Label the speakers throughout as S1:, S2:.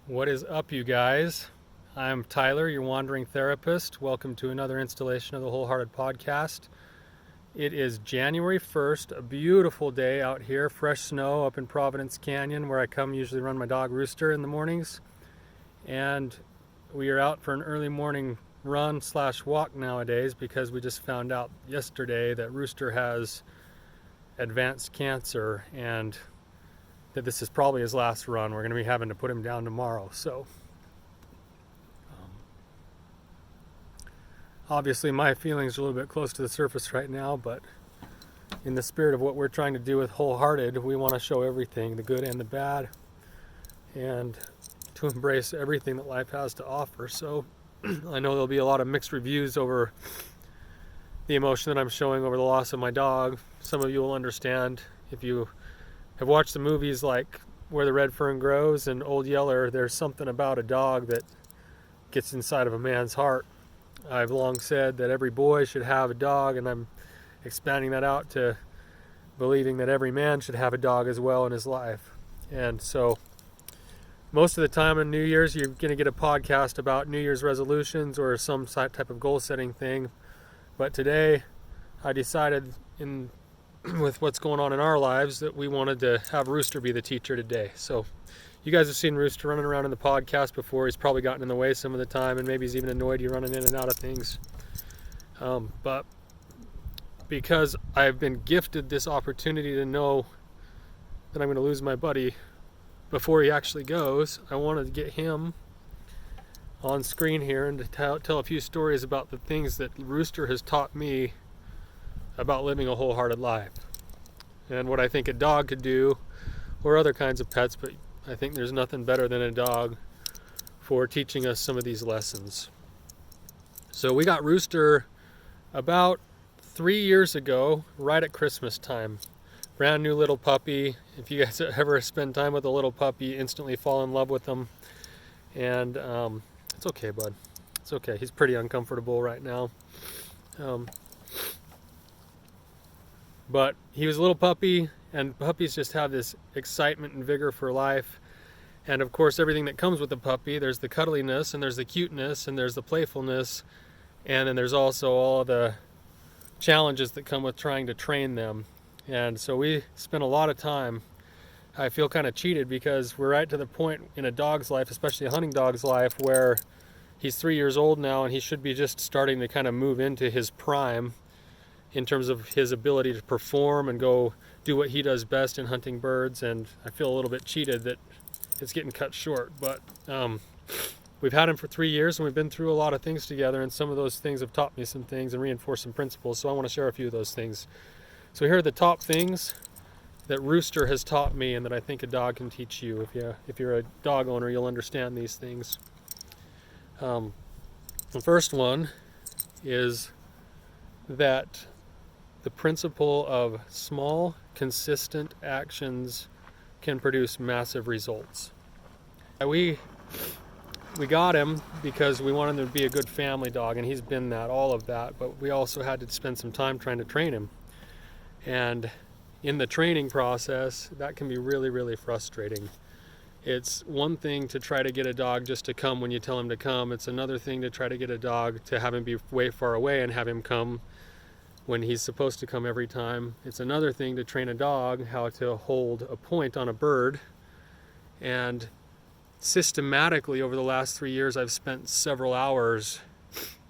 S1: What is up, you guys? I'm Tyler, your wandering therapist. Welcome to another installation of the Wholehearted Podcast. It is January 1st, a beautiful day out here, fresh snow up in Providence Canyon, where I come usually run my dog Rooster in the mornings. And we are out for an early morning run/walk nowadays because we just found out yesterday that Rooster has advanced cancer and that this is probably his last run. We're going to be having to put him down tomorrow. So obviously my feelings are a little bit close to the surface right now, but in the spirit of what we're trying to do with Wholehearted, we want to show everything, the good and the bad, and to embrace everything that life has to offer. So I know there'll be a lot of mixed reviews over the emotion that I'm showing over the loss of my dog. Some of you will understand if you have watched the movies like Where the Red Fern Grows and Old Yeller. There's something about a dog that gets inside of a man's heart. I've long said that every boy should have a dog, and I'm expanding that out to believing that every man should have a dog as well in his life. And so most of the time on New Year's, you're going to get a podcast about New Year's resolutions or some type of goal-setting thing. But today, I decided with what's going on in our lives that we wanted to have Rooster be the teacher today. So you guys have seen Rooster running around in the podcast before. He's probably gotten in the way some of the time, and maybe he's even annoyed you running in and out of things. But because I've been gifted this opportunity to know that I'm going to lose my buddy before he actually goes, I wanted to get him on screen here and to tell a few stories about the things that Rooster has taught me about living a wholehearted life and what I think a dog could do, or other kinds of pets, but I think there's nothing better than a dog for teaching us some of these lessons. So we got Rooster about 3 years ago, right at Christmas time. Brand new little puppy. If you guys ever spend time with a little puppy, you instantly fall in love with them. And it's okay, bud. It's okay. He's pretty uncomfortable right now. But he was a little puppy, and puppies just have this excitement and vigor for life. And of course, everything that comes with the puppy, there's the cuddliness, and there's the cuteness, and there's the playfulness, and then there's also all the challenges that come with trying to train them. And so we spent a lot of time. I feel kind of cheated because we're right to the point in a dog's life, especially a hunting dog's life, where he's 3 years old now, and he should be just starting to kind of move into his prime in terms of his ability to perform and go do what he does best in hunting birds. And I feel a little bit cheated that it's getting cut short. But we've had him for 3 years, and we've been through a lot of things together, and some of those things have taught me some things and reinforced some principles. So I want to share a few of those things. So here are the top things that Rooster has taught me and that I think a dog can teach you. If you're a dog owner, you'll understand these things. The first one is that the principle of small, consistent actions can produce massive results. We got him because we wanted him to be a good family dog, and he's been all of that, but we also had to spend some time trying to train him. And in the training process, that can be really, really frustrating. It's one thing to try to get a dog just to come when you tell him to come. It's another thing to try to get a dog to have him be way far away and have him come when he's supposed to come every time. It's another thing to train a dog how to hold a point on a bird. And systematically over the last 3 years, I've spent several hours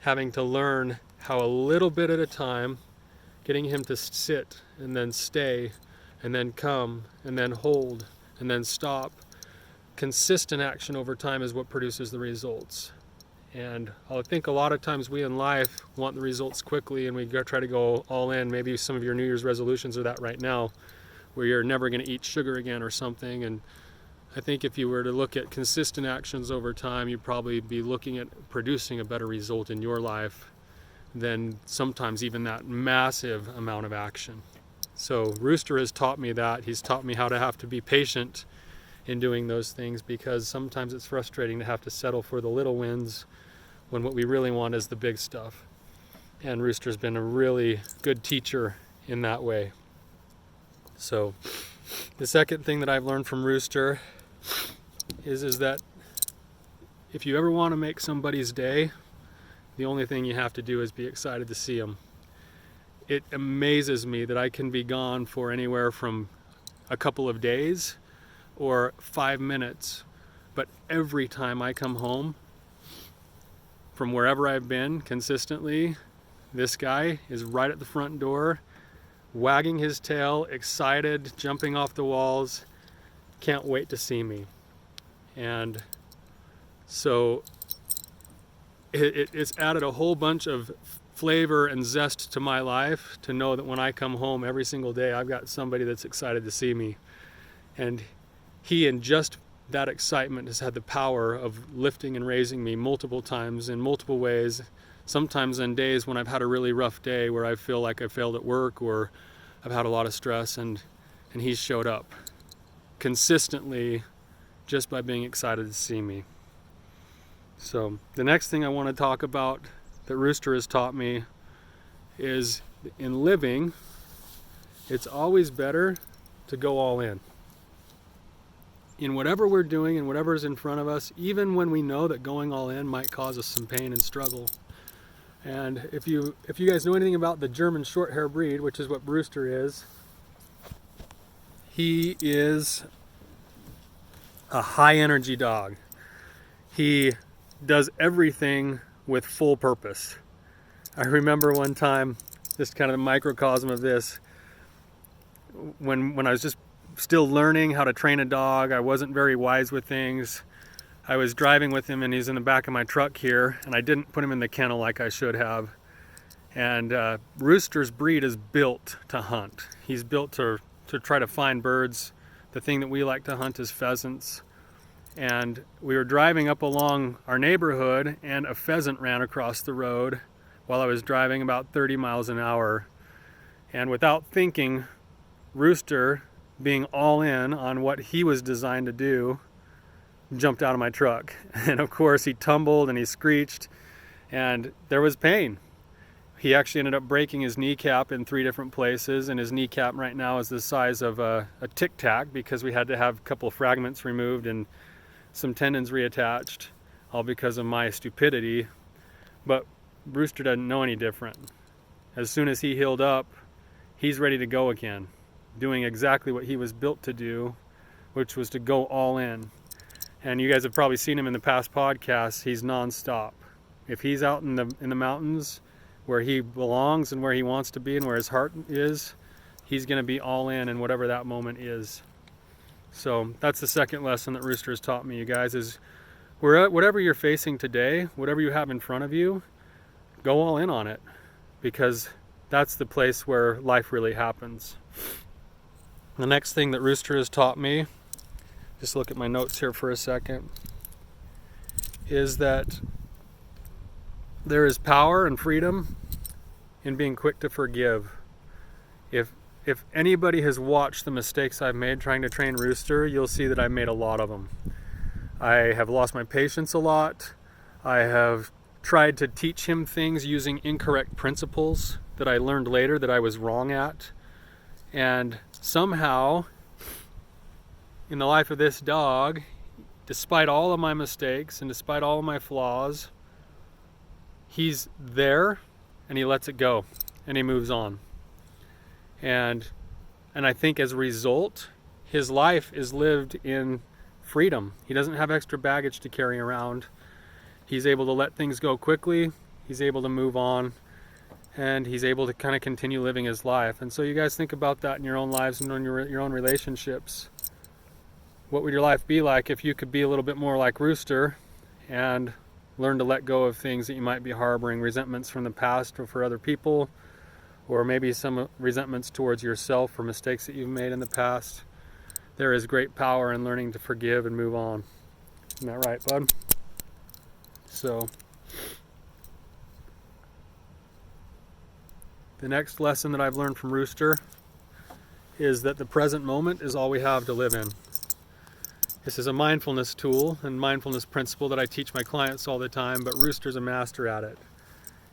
S1: having to learn how a little bit at a time, getting him to sit and then stay and then come and then hold and then stop. Consistent action over time is what produces the results. And I think a lot of times we in life want the results quickly, and we try to go all in. Maybe some of your New Year's resolutions are that right now, where you're never going to eat sugar again or something. And I think if you were to look at consistent actions over time, you'd probably be looking at producing a better result in your life than sometimes even that massive amount of action. So Rooster has taught me that. He's taught me how to have to be patient in doing those things, because sometimes it's frustrating to have to settle for the little wins when what we really want is the big stuff. And Rooster's been a really good teacher in that way. So the second thing that I've learned from Rooster is that if you ever want to make somebody's day, the only thing you have to do is be excited to see them. It amazes me that I can be gone for anywhere from a couple of days or 5 minutes, but every time I come home from wherever I've been consistently, this guy is right at the front door, wagging his tail, excited, jumping off the walls, can't wait to see me. And so it's added a whole bunch of flavor and zest to my life to know that when I come home every single day, I've got somebody that's excited to see me. And he, in just that excitement, has had the power of lifting and raising me multiple times in multiple ways, sometimes on days when I've had a really rough day where I feel like I failed at work or I've had a lot of stress, and he's showed up consistently just by being excited to see me. So the next thing I want to talk about that Rooster has taught me is, in living, it's always better to go all in. In whatever we're doing and whatever's in front of us, even when we know that going all in might cause us some pain and struggle. And if you guys know anything about the German Shorthair breed, which is what Rooster is, he is a high energy dog. He does everything with full purpose. I remember one time, just kind of the microcosm of this, when I was just still learning how to train a dog. I wasn't very wise with things. I was driving with him and he's in the back of my truck here, and I didn't put him in the kennel like I should have. And Rooster's breed is built to hunt. He's built to try to find birds. The thing that we like to hunt is pheasants. And we were driving up along our neighborhood and a pheasant ran across the road while I was driving about 30 miles an hour. And without thinking, Rooster, being all in on what he was designed to do, jumped out of my truck. And of course he tumbled and he screeched and there was pain. He actually ended up breaking his kneecap in 3 different places, and his kneecap right now is the size of a Tic Tac because we had to have a couple of fragments removed and some tendons reattached, all because of my stupidity. But Rooster doesn't know any different. As soon as he healed up, he's ready to go again, doing exactly what he was built to do, which was to go all in. And you guys have probably seen him in the past podcasts. He's nonstop. If he's out in the mountains where he belongs and where he wants to be and where his heart is, he's going to be all in whatever that moment is. So that's the second lesson that Rooster has taught me, you guys, is whatever you're facing today, whatever you have in front of you, go all in on it, because that's the place where life really happens. The next thing that Rooster has taught me, just look at my notes here for a second, is that there is power and freedom in being quick to forgive. If anybody has watched the mistakes I've made trying to train Rooster, you'll see that I've made a lot of them. I have lost my patience a lot. I have tried to teach him things using incorrect principles that I learned later that I was wrong at. And somehow, in the life of this dog, despite all of my mistakes and despite all of my flaws, he's there and he lets it go and he moves on. And I think as a result, his life is lived in freedom. He doesn't have extra baggage to carry around. He's able to let things go quickly. He's able to move on, and he's able to kind of continue living his life. And so you guys think about that in your own lives and in your own relationships. What would your life be like if you could be a little bit more like Rooster and learn to let go of things that you might be harboring, resentments from the past or for other people, or maybe some resentments towards yourself for mistakes that you've made in the past? There is great power in learning to forgive and move on. Isn't that right, bud? So, the next lesson that I've learned from Rooster is that the present moment is all we have to live in. This is a mindfulness tool and mindfulness principle that I teach my clients all the time, but Rooster's a master at it.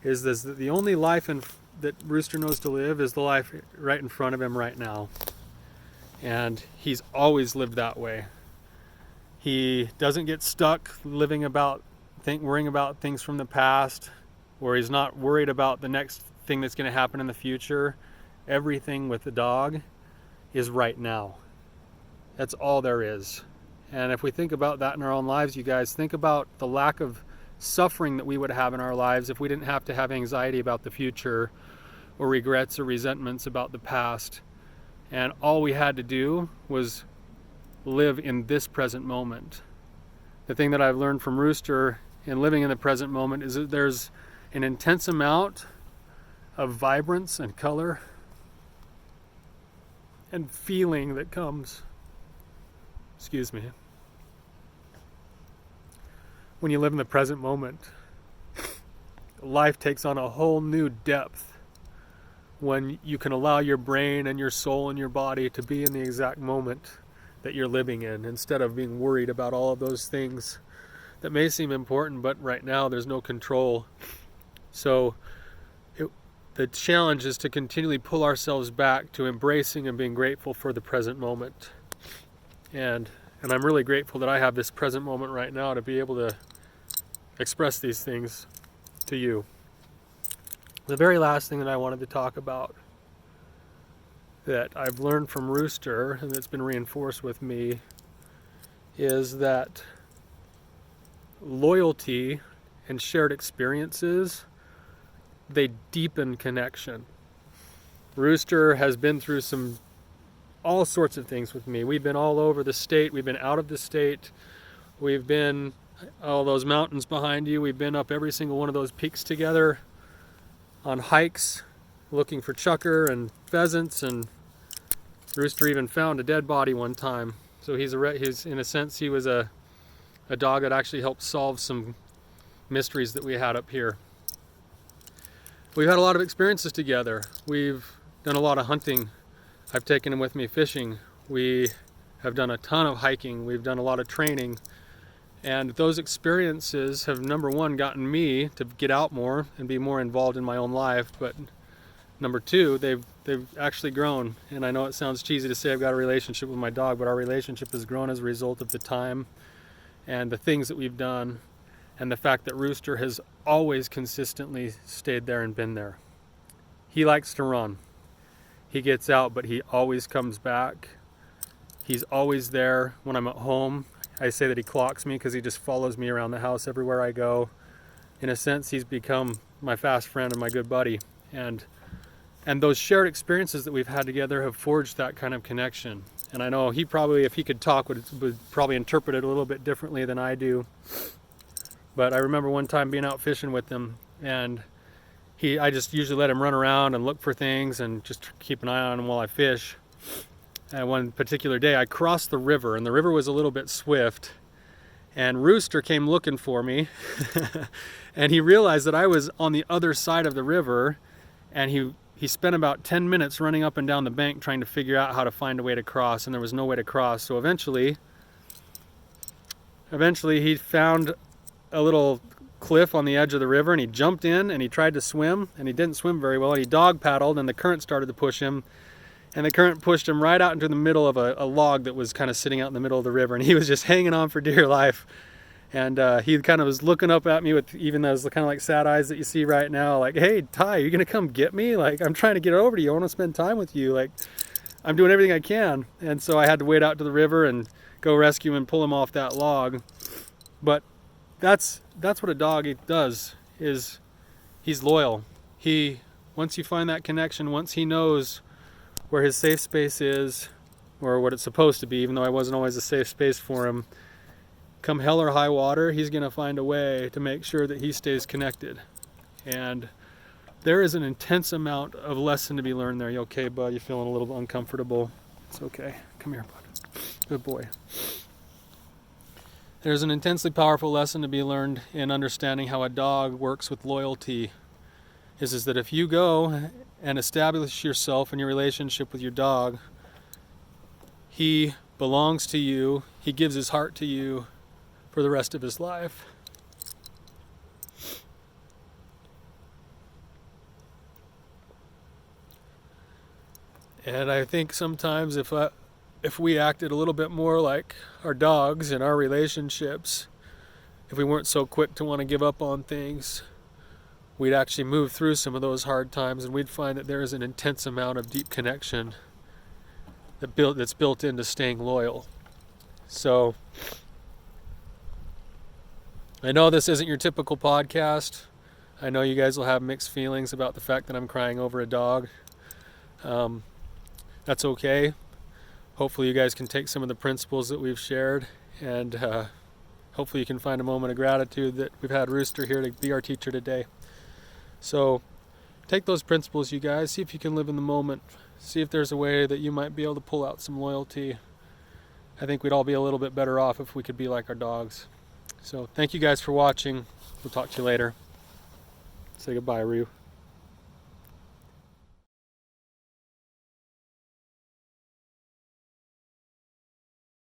S1: Is this the only life that Rooster knows to live is the life right in front of him right now. And he's always lived that way. He doesn't get stuck worrying about things from the past, or he's not worried about the next thing that's going to happen in the future. Everything with the dog is right now. That's all there is. And if we think about that in our own lives, you guys, think about the lack of suffering that we would have in our lives if we didn't have to have anxiety about the future or regrets or resentments about the past. And all we had to do was live in this present moment. The thing that I've learned from Rooster in living in the present moment is that there's an intense amount of vibrance and color and feeling that comes, when you live in the present moment. Life takes on a whole new depth when you can allow your brain and your soul and your body to be in the exact moment that you're living in, instead of being worried about all of those things that may seem important, but right now there's no control. So the challenge is to continually pull ourselves back to embracing and being grateful for the present moment. And I'm really grateful that I have this present moment right now to be able to express these things to you. The very last thing that I wanted to talk about that I've learned from Rooster, and that's been reinforced with me, is that loyalty and shared experiences, they deepen connection. Rooster has been through all sorts of things with me. We've been all over the state. We've been out of the state. We've been all those mountains behind you. We've been up every single one of those peaks together on hikes, looking for chukar and pheasants, and Rooster even found a dead body one time. So he's in a sense, he was a dog that actually helped solve some mysteries that we had up here. We've had a lot of experiences together. We've done a lot of hunting. I've taken him with me fishing. We have done a ton of hiking. We've done a lot of training. And those experiences have, number one, gotten me to get out more and be more involved in my own life. But number two, they've actually grown. And I know it sounds cheesy to say I've got a relationship with my dog, but our relationship has grown as a result of the time and the things that we've done, and the fact that Rooster has always consistently stayed there and been there. He likes to run. He gets out, but he always comes back. He's always there when I'm at home. I say that he clocks me because he just follows me around the house everywhere I go. In a sense, he's become my fast friend and my good buddy. And those shared experiences that we've had together have forged that kind of connection. And I know he probably, if he could talk, would probably interpret it a little bit differently than I do. But I remember one time being out fishing with him, and I just usually let him run around and look for things and just keep an eye on him while I fish. And one particular day I crossed the river, and the river was a little bit swift, and Rooster came looking for me and he realized that I was on the other side of the river, and he spent about 10 minutes running up and down the bank trying to figure out how to find a way to cross, and there was no way to cross. So eventually he found a little cliff on the edge of the river, and he jumped in and he tried to swim, and he didn't swim very well, and he dog paddled, and the current started to push him, and the current pushed him right out into the middle of a log that was kind of sitting out in the middle of the river, and he was just hanging on for dear life. And he kind of was looking up at me with even those kind of like sad eyes that you see right now, like, hey, Ty, you gonna come get me? Like, I'm trying to get over to you. I want to spend time with you. Like, I'm doing everything I can. And so I had to wade out to the river and go rescue him and pull him off that log. But that's what a dog does, is he's loyal. Once you find that connection, once he knows where his safe space is, or what it's supposed to be, even though I wasn't always a safe space for him, come hell or high water, he's going to find a way to make sure that he stays connected. And there is an intense amount of lesson to be learned there. You okay, bud? You feeling a little uncomfortable? It's okay. Come here, bud. Good boy. There's an intensely powerful lesson to be learned in understanding how a dog works with loyalty. Is that if you go and establish yourself in your relationship with your dog, he belongs to you, he gives his heart to you for the rest of his life. And I think sometimes if if we acted a little bit more like our dogs in our relationships, if we weren't so quick to want to give up on things, we'd actually move through some of those hard times, and we'd find that there is an intense amount of deep connection that's built into staying loyal. So I know this isn't your typical podcast. I know you guys will have mixed feelings about the fact that I'm crying over a dog. That's okay. Hopefully you guys can take some of the principles that we've shared, and hopefully you can find a moment of gratitude that we've had Rooster here to be our teacher today. So take those principles, you guys. See if you can live in the moment. See if there's a way that you might be able to pull out some loyalty. I think we'd all be a little bit better off if we could be like our dogs. So thank you guys for watching. We'll talk to you later. Say goodbye, Roo.